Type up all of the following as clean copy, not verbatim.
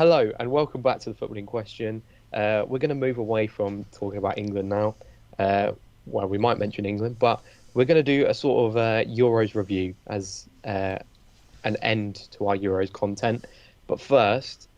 Hello and welcome back to the footballing question. We're going to move away from talking about England now. Well, we might mention England, but we're going to do a sort of Euros review as an end to our Euros content. But first,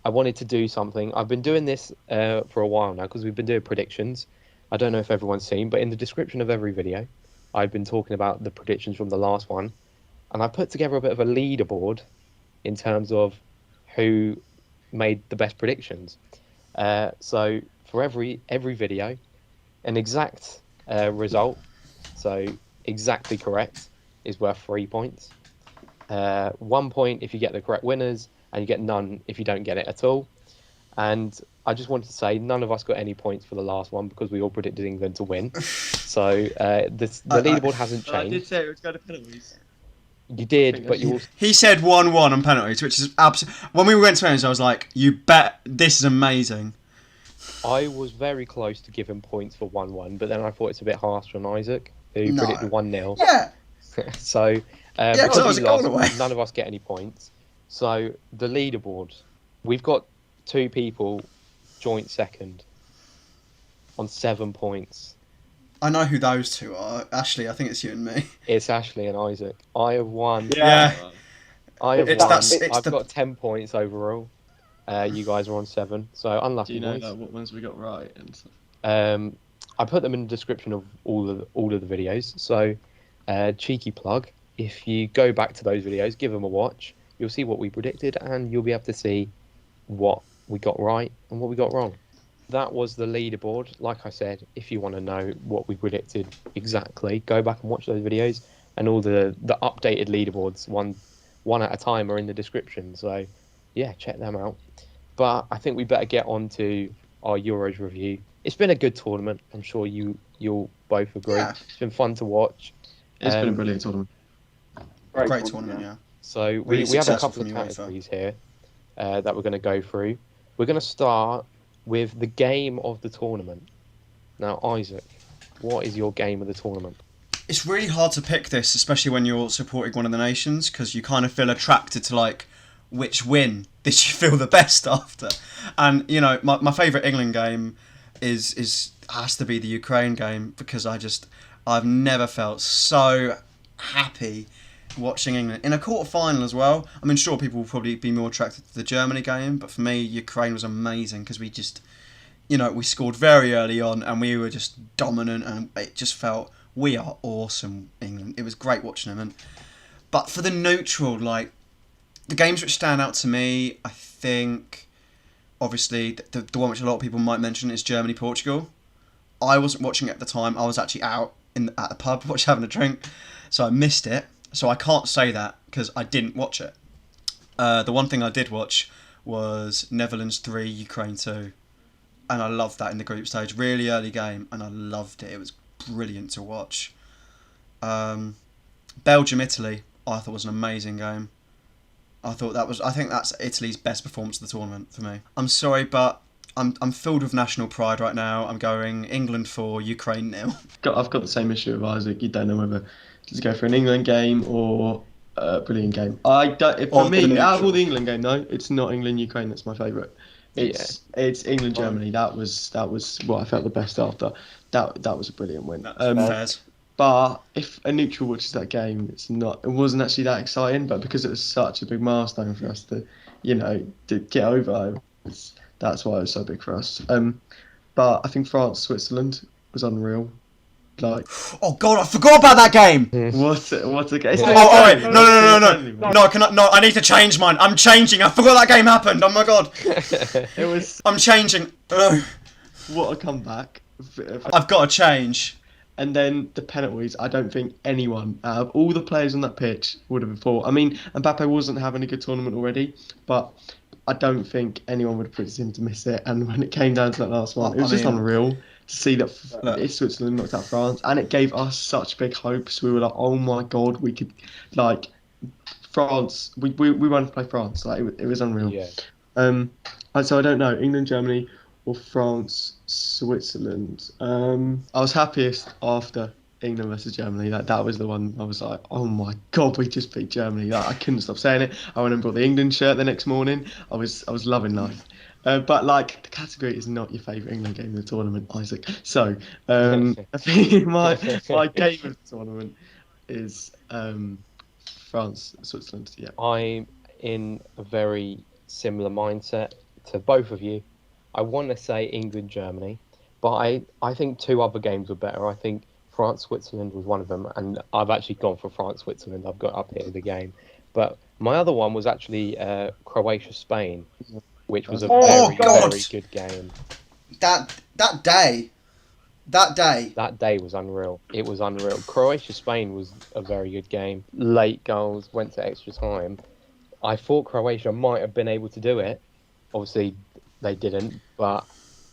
I wanted to do something. I've been doing this for a while now because we've been doing predictions. I don't know if everyone's seen, but in the description of every video, I've been talking about the predictions from the last one. And I put together a bit of a leaderboard in terms of who made the best predictions. So for every video, an exact result, so exactly correct, is worth 3 points. 1 point if you get the correct winners, and you get none if you don't get it at all. And I just wanted to say none of us got any points for the last one because we all predicted England to win. So the leaderboard hasn't changed. I did say it would go to penalties. You did, but you also... He said 1-1 on penalties, which is absolutely... When we went to penalties, I was like, you bet this is amazing. I was very close to giving points for 1-1, but then I thought it's a bit harsh on Isaac, who predicted 1-0. Yeah. So, because I was a goal away. None of us get any points. So, the leaderboard, we've got 2 people joint second on 7 points. I know who those two are. Ashley, I think it's you and me. It's Ashley and Isaac. I have won. Yeah. I have won. I've got 10 points overall. You guys are on 7, so unlucky. Do you know boys. what ones we got right and stuff? I put them in the description of all of the videos. So, cheeky plug. If you go back to those videos, give them a watch. You'll see what we predicted, and you'll be able to see what we got right and what we got wrong. That was the leaderboard. Like I said, if you want to know what we predicted exactly, go back and watch those videos. And all the updated leaderboards, one at a time, are in the description. So, yeah, check them out. But I think we better get on to our Euros review. It's been a good tournament. I'm sure you'll both agree. Yeah. It's been fun to watch. It's been a brilliant tournament. Great tournament, yeah. So Really we have a successful couple of from UEFA. categories here that we're going to go through. We're going to start with the game of the tournament. Now, Isaac, what is your game of the tournament? It's really hard to pick this, especially when you're supporting one of the nations, because you kind of feel attracted to, like, which win did you feel the best after. And, you know, my favourite England game has to be the Ukraine game, because I've never felt so happy watching England in a quarter-final as well. I mean, sure, people will probably be more attracted to the Germany game, but for me, Ukraine was amazing because we just, we scored very early on and we were just dominant, and it just felt, we are awesome, England. It was great watching them. But for the neutral, like, the games which stand out to me, I think, obviously, the one which a lot of people might mention is Germany-Portugal. I wasn't watching it at the time. I was actually out at the pub having a drink, so I missed it. So I can't say that because I didn't watch it. The one thing I did watch was Netherlands 3, Ukraine 2. And I loved that in the group stage. Really early game, and I loved it. It was brilliant to watch. Belgium, Italy, I thought was an amazing game. I think that's Italy's best performance of the tournament for me. I'm sorry, but I'm filled with national pride right now. I'm going England 4, Ukraine 0. I've got the same issue with Isaac. You don't know whether to go for an England game or a brilliant game. For me, out of all the England game, though, it's not England-Ukraine that's my favourite. It's England-Germany. That was what I felt the best after. That was a brilliant win. Fairs. But if a neutral watches that game, it wasn't actually that exciting. But because it was such a big milestone for us to get over, that's why it was so big for us. But I think France-Switzerland was unreal. Like, oh god, I forgot about that game. What a game! Oh, wait, no! I need to change mine. I'm changing. I forgot that game happened. Oh my god. It was. I'm changing. What a comeback! I've got to change. And then the penalties. I don't think anyone out of all the players on that pitch would have thought. I mean, Mbappe wasn't having a good tournament already, but I don't think anyone would have predicted him to miss it. And when it came down to that last one, it was just unreal to see that Switzerland knocked out France, and it gave us such big hopes. We were like, oh my god, we could, like, France. We wanted to play France. Like, it was unreal. Yeah. So I don't know, England, Germany, or France, Switzerland. I was happiest after England versus Germany. That was the one I was like, oh my god, we just beat Germany. I couldn't stop saying it. I went and bought the England shirt the next morning. I was loving life. But like the category is not your favourite England game of the tournament, Isaac. So I think my game of the tournament is France, Switzerland. Yeah. I'm in a very similar mindset to both of you. I want to say England, Germany, but I think two other games were better. I think France, Switzerland was one of them, and I've actually gone for France, Switzerland. I've got up here the game. But my other one was actually Croatia, Spain, which was a very good game. That day was unreal. It was unreal. Croatia, Spain was a very good game. Late goals, went to extra time. I thought Croatia might have been able to do it. Obviously, they didn't, but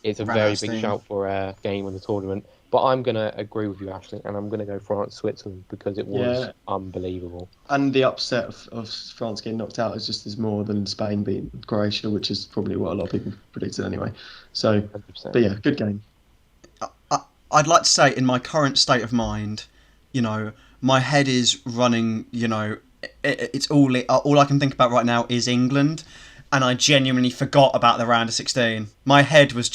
it's a very big shout for a game of the tournament. But I'm going to agree with you, Ashley, and I'm going to go France, Switzerland, because it was unbelievable. And the upset of France getting knocked out is just as more than Spain beating Croatia, which is probably what a lot of people predicted anyway. So, 100%. But yeah, good game. I'd like to say, in my current state of mind, my head is running, it's all I can think about right now is England. And I genuinely forgot about the round of 16. My head was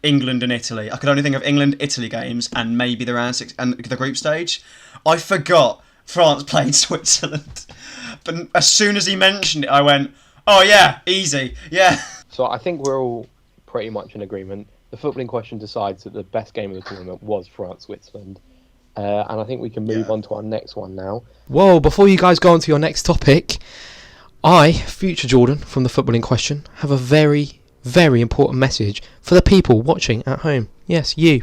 England and Italy. I could only think of England, Italy games, and maybe the round six and the group stage. I forgot France played Switzerland. But as soon as he mentioned it, I went, "Oh yeah, easy, yeah." So I think we're all pretty much in agreement. The footballing question decides that the best game of the tournament was France, Switzerland. And I think we can move on to our next one now. Whoa! Before you guys go on to your next topic, I, future Jordan from the footballing question, have a very, very important message for the people watching at home. Yes, you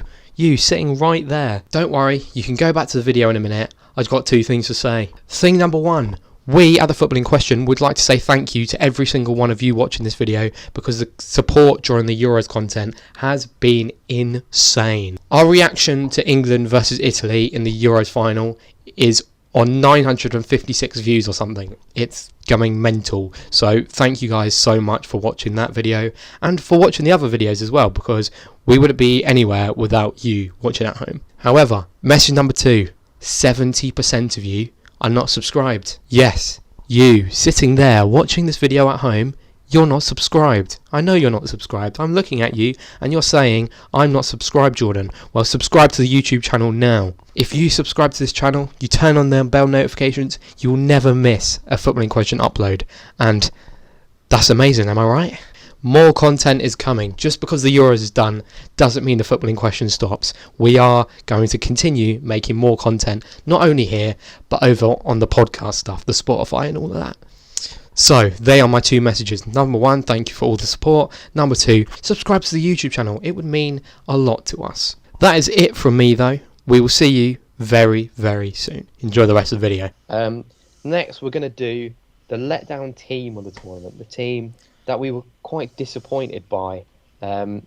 sitting right there. Don't worry, you can go back to the video in a minute. I've got two things to say. Thing number one, we at the footballing question would like to say thank you to every single one of you watching this video, because the support during the Euros content has been insane. Our reaction to England versus Italy in the Euros final is on 956 views or something. It's going mental. So thank you guys so much for watching that video and for watching the other videos as well, because we wouldn't be anywhere without you watching at home. However, message number two, 70% of you are not subscribed. Yes, you sitting there watching this video at home, you're not subscribed. I know you're not subscribed. I'm looking at you and you're saying, I'm not subscribed, Jordan. Well, subscribe to the YouTube channel now. If you subscribe to this channel, you turn on the bell notifications, you will never miss a footballing question upload. And that's amazing, am I right? More content is coming. Just because the Euros is done doesn't mean the footballing question stops. We are going to continue making more content, not only here, but over on the podcast stuff, the Spotify and all of that. So, they are my two messages. Number one, thank you for all the support. Number two, subscribe to the YouTube channel. It would mean a lot to us. That is it from me, though. We will see you very, very soon. Enjoy the rest of the video. Next, we're going to do the letdown team of the tournament. The team that we were quite disappointed by and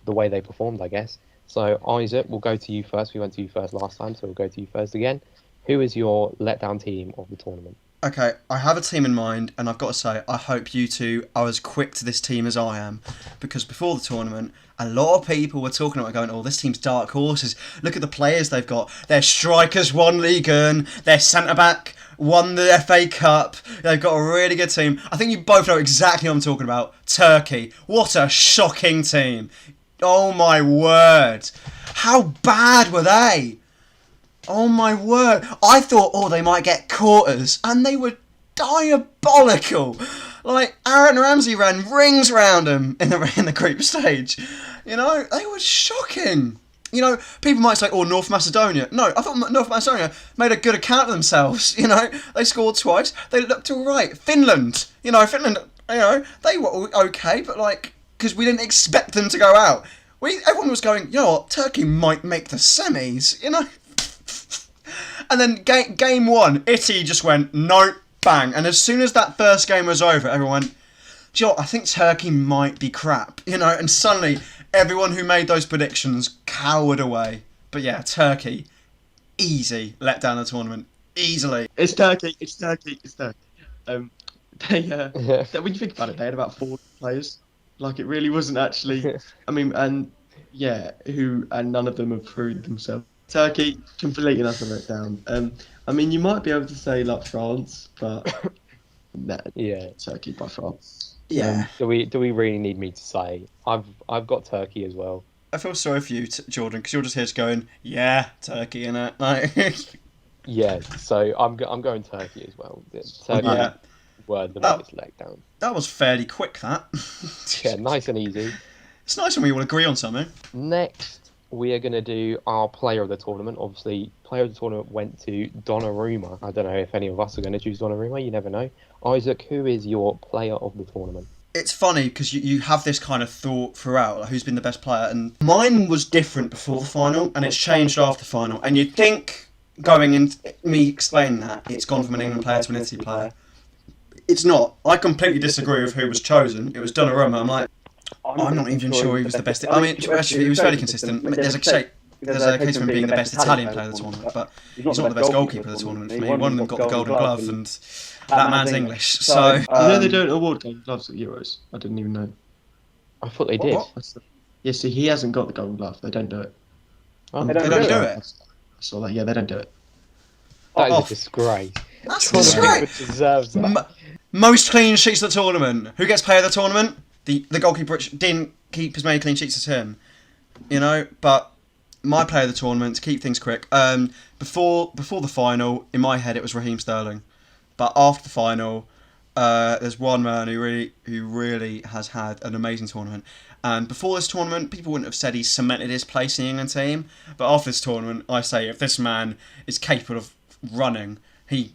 the way they performed, I guess. So, Isaac, we'll go to you first. We went to you first last time, so we'll go to you first again. Who is your letdown team of the tournament? Okay, I have a team in mind, and I've got to say, I hope you two are as quick to this team as I am, because before the tournament, a lot of people were talking about going, oh, this team's dark horses. Look at the players they've got. Their strikers won Ligue 1, their centre-back won the FA Cup. They've got a really good team. I think you both know exactly what I'm talking about. Turkey. What a shocking team. Oh, my word. How bad were they? Oh my word. I thought, they might get quarters, and they were diabolical. Like, Aaron Ramsey ran rings round them in the group stage. They were shocking. People might say, North Macedonia. No, I thought North Macedonia made a good account of themselves. They scored twice. They looked all right. Finland. Finland, they were okay, but because we didn't expect them to go out. Everyone was going, Turkey might make the semis, And then game one, Italy just went, nope, bang. And as soon as that first game was over, everyone went, do you know what, I think Turkey might be crap. And suddenly everyone who made those predictions cowered away. But yeah, Turkey, easy, let down the tournament, easily. It's Turkey. When you think about it, they had about 4 players. It really wasn't actually. I mean, and Yeah, and none of them have proved themselves. Turkey, completely another letdown. I mean, you might be able to say like France, but nah, Yeah. Turkey by France. Yeah. Do we really need me to say? I've got Turkey as well. I feel sorry for you, Jordan, because you're just here just going, yeah, Turkey, innit? Like, Yeah, so I'm going Turkey as well. Turkey yeah. were the Oh. biggest letdown. That was fairly quick, that. Yeah, nice and easy. It's nice when we all agree on something. Next, we are going to do our player of the tournament. Obviously, player of the tournament went to Donnarumma. I don't know if any of us are going to choose Donnarumma. You never know. Isaac, who is your player of the tournament? It's funny because you have this kind of thought throughout, like who's been the best player, and mine was different before the final, and it's changed after the final. And you'd think, going in, me explaining that, it's gone from an England player to an Italy player. It's not. I completely disagree with who was chosen. It was Donnarumma. I'm like, I'm not even sure he was the best. I mean, actually, he was fairly consistent. There's a case of him being the best Italian player of the tournament, but he's not the best goalkeeper of the tournament for me. One of them got the Golden Glove, and that man's English. So You know they don't award Golden Gloves at Euros. I didn't even know. I thought they did. What? Yeah, see, he hasn't got the Golden Glove. They don't do it. Oh, They don't do it. I saw that. Yeah, they don't do it. That is Oh, a disgrace. That's Donnarumma disgrace. deserves that. Most clean sheets of the tournament. Who gets player of the tournament? The goalkeeper which didn't keep as many clean sheets as him. You know, but my player of the tournament, to keep things quick, before the final, in my head it was Raheem Sterling. But after the final, there's one man who really has had an amazing tournament. And before this tournament, people wouldn't have said he cemented his place in the England team. But after this tournament, I say if this man is capable of running, he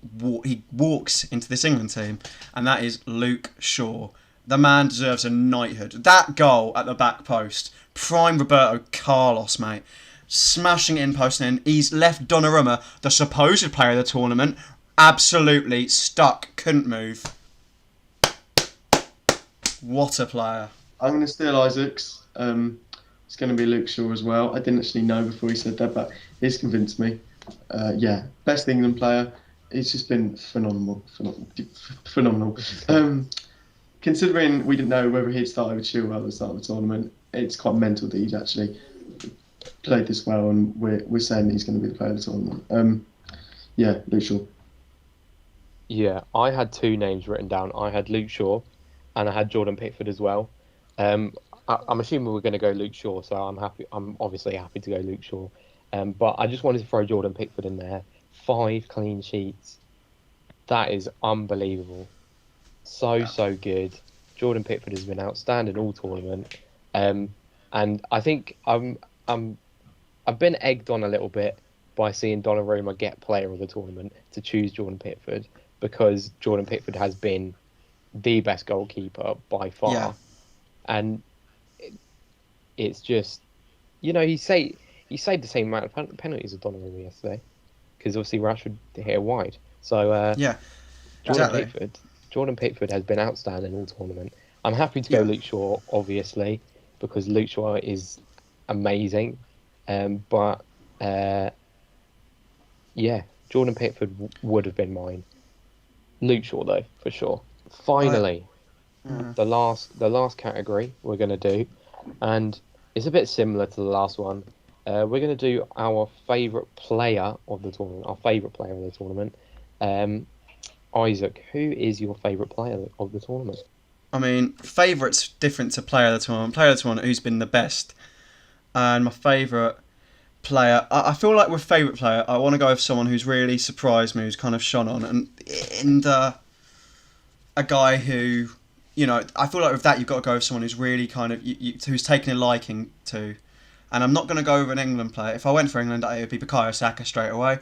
walks into this England team, and that is Luke Shaw. The man deserves a knighthood. That goal at the back post, prime Roberto Carlos, mate. Smashing it in post, and he's left Donnarumma, the supposed player of the tournament, absolutely stuck, couldn't move. What a player. I'm going to steal Isaac's. It's going to be Luke Shaw as well. I didn't actually know before he said that, but he's convinced me. Yeah, best England player. It's just been phenomenal. Considering we didn't know whether he'd started with Chilwell at the start of the tournament, it's quite mental that he's actually played this well, and we're saying that he's going to be the player of the tournament. Yeah, Luke Shaw. Yeah, I had two names written down. I had Luke Shaw, and I had Jordan Pickford as well. I'm assuming we're going to go Luke Shaw, so I'm happy. I'm obviously happy to go Luke Shaw. But I just wanted to throw Jordan Pickford in there. 5 clean sheets. That is unbelievable. So good. Jordan Pickford has been outstanding all tournament. And I think I've been egged on a little bit by seeing Donnarumma get player of the tournament to choose Jordan Pickford, because Jordan Pickford has been the best goalkeeper by far. Yeah. And it's just, you know, he saved the same amount of penalties as Donnarumma yesterday, because obviously Rashford hit it wide. So Yeah, Jordan Pickford has been outstanding all tournament. I'm happy to go Luke Shaw, obviously, because Luke Shaw is amazing. But Jordan Pickford would have been mine. Luke Shaw, though, for sure. Finally, the last category we're going to do, and it's a bit similar to the last one. We're going to do our favourite player of the tournament. Isaac, who is your favourite player of the tournament? I mean, favourite's different to player of the tournament. Player of the tournament, who's been the best. And my favourite player, I feel like with favourite player, I want to go with someone who's really surprised me, who's kind of shone on. And a guy who, you know, I feel like with that you've got to go with someone who's really kind of, who's taken a liking to. And I'm not going to go with an England player. If I went for England, it would be Bukayo Saka straight away.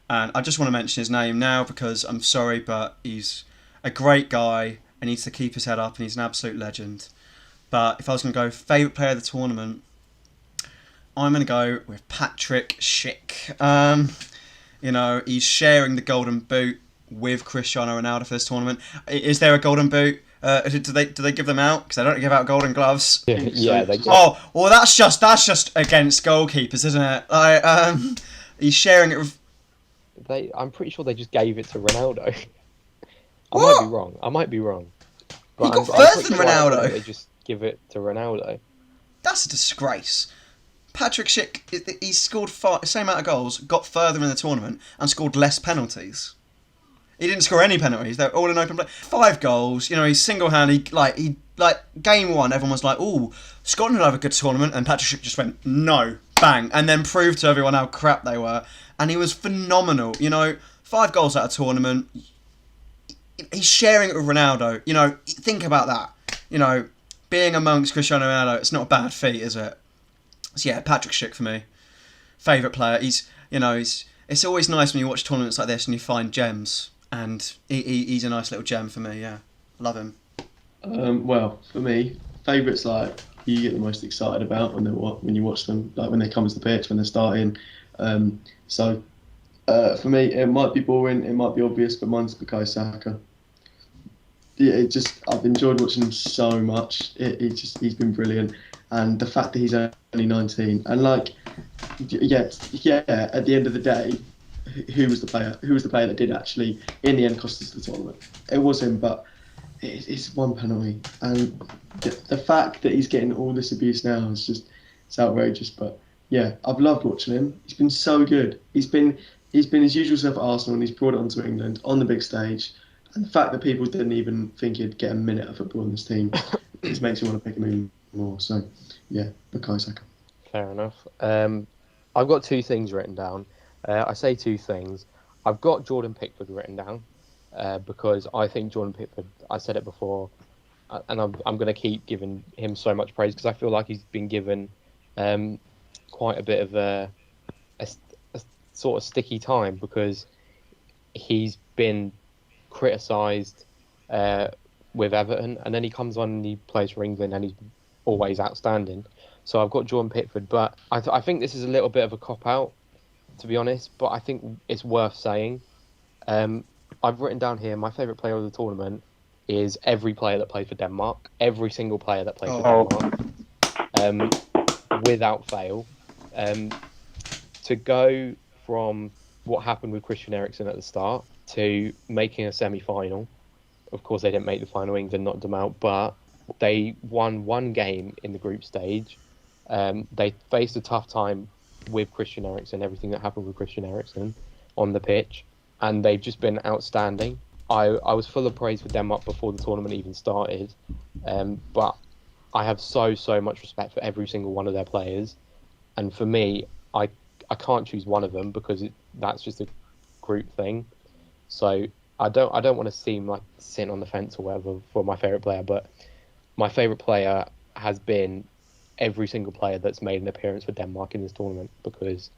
And I just want to mention his name now because I'm sorry, but he's a great guy and needs to keep his head up, and he's an absolute legend. But if I was going to go favourite player of the tournament, I'm going to go with Patrick Schick. You know, he's sharing the golden boot with Cristiano Ronaldo for this tournament. Is there a golden boot? Do they give them out? Because they don't give out golden gloves. Yeah, they do. Oh, well, that's just against goalkeepers, isn't it? Like, he's sharing it with. I'm pretty sure they just gave it to Ronaldo. What? I might be wrong. He got I'm further pretty than sure Ronaldo. they just give it to Ronaldo. That's a disgrace. Patrick Schick, he scored same amount of goals, got further in the tournament, and scored less penalties. He didn't score any penalties. They're all in open play. 5 goals. You know, he's single-handed. Game 1, everyone was like, "Ooh, Scotland will have a good tournament," and Patrick Schick just went, "No, bang," and then proved to everyone how crap they were. And he was phenomenal. You know, 5 goals at a tournament. He's sharing it with Ronaldo. You know, think about that. You know, being amongst Cristiano Ronaldo, it's not a bad feat, is it? So yeah, Patrick Schick for me, favourite player. It's always nice when you watch tournaments like this and you find gems. And he's a nice little gem for me, yeah. Love him. Well, for me, favourites like you get the most excited about when you watch them, like when they come to the pitch, when they're starting. For me, it might be boring, it might be obvious, but mine's Bukayo Saka. Yeah, I've enjoyed watching him so much. He's been brilliant, and the fact that he's only 19, and at the end of the day, who was the player? Who was the player that did actually, in the end, cost us the tournament? It was him, but it's one penalty, and the fact that he's getting all this abuse now it's outrageous. But yeah, I've loved watching him. He's been so good. He's been his usual self at Arsenal, and he's brought it onto England on the big stage. And the fact that people didn't even think he'd get a minute of football in this team just makes me want to pick him even more. So yeah, Bukayo Saka. Fair enough. I've got 2 things written down. I say 2 things. I've got Jordan Pickford written down because I think Jordan Pickford, I said it before, and I'm going to keep giving him so much praise because I feel like he's been given quite a bit of a sort of sticky time because he's been criticised with Everton, and then he comes on and he plays for England and he's always outstanding. So I've got Jordan Pickford, but I think this is a little bit of a cop-out, to be honest, but I think it's worth saying. I've written down here, my favourite player of the tournament is every player that played for Denmark. Every single player that played for Denmark. Without fail. To go from what happened with Christian Eriksen at the start to making a semi-final. Of course, they didn't make the final, England knocked them out, but they won 1 game in the group stage. They faced a tough time with Christian Eriksen, everything that happened with Christian Eriksen on the pitch, and they've just been outstanding. I was full of praise for Denmark before the tournament even started, but I have so much respect for every single one of their players, and for me, I can't choose one of them because that's just a group thing. So I don't want to seem like sitting on the fence or whatever for my favourite player, but my favourite player has been every single player that's made an appearance for Denmark in this tournament because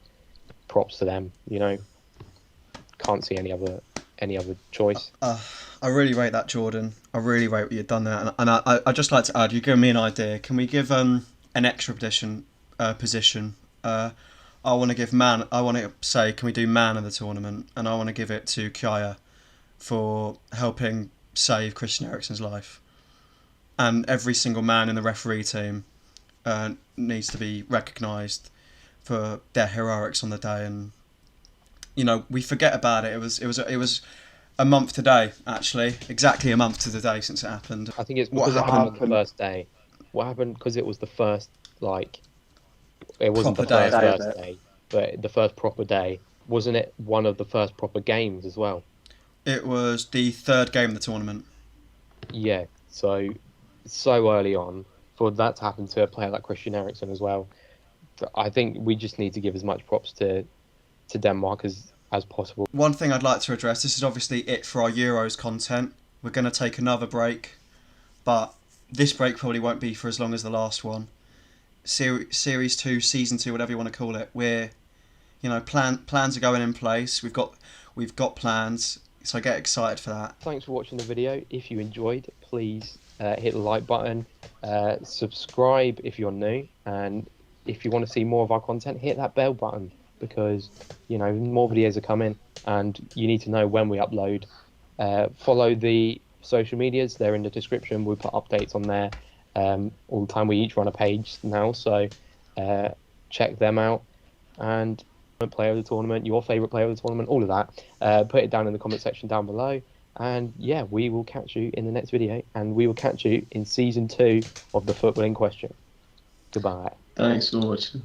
props to them, you know. Can't see any other choice. I really rate that, Jordan. I really rate what you've done there, and I'd just like to add, you've given me an idea. Can we give an extra position? I want to say, can we do man of the tournament? And I want to give it to Kjær for helping save Christian Eriksen's life. And every single man in the referee team needs to be recognised for their heroics on the day. And you know, we forget about it. It was a month today, actually, exactly a month to the day since it happened. I think it's because it happened on the first day. What happened? Because it was the first, it wasn't the first day, but the first proper day. Wasn't it one of the first proper games as well? It was the 3rd game of the tournament. Yeah, so early on, for that to happen to a player like Christian Eriksen as well, I think we just need to give as much props to Denmark as possible. One thing I'd like to address, this is obviously it for our Euros content. We're going to take another break, but this break probably won't be for as long as the last one. Series 2, Season 2, whatever you want to call it. We're, plans are going in place. We've got plans, so get excited for that. Thanks for watching the video. If you enjoyed, please hit the like button, subscribe if you're new, and if you want to see more of our content, hit that bell button because more videos are coming and you need to know when we upload. Follow the social medias, they're in the description. We'll put updates on there all the time. We each run a page now, so check them out. And player of the tournament, your favourite player of the tournament, all of that, put it down in the comment section down below. And yeah, we will catch you in the next video, and we will catch you in Season 2 of The Football in Question. Goodbye. Thanks for watching.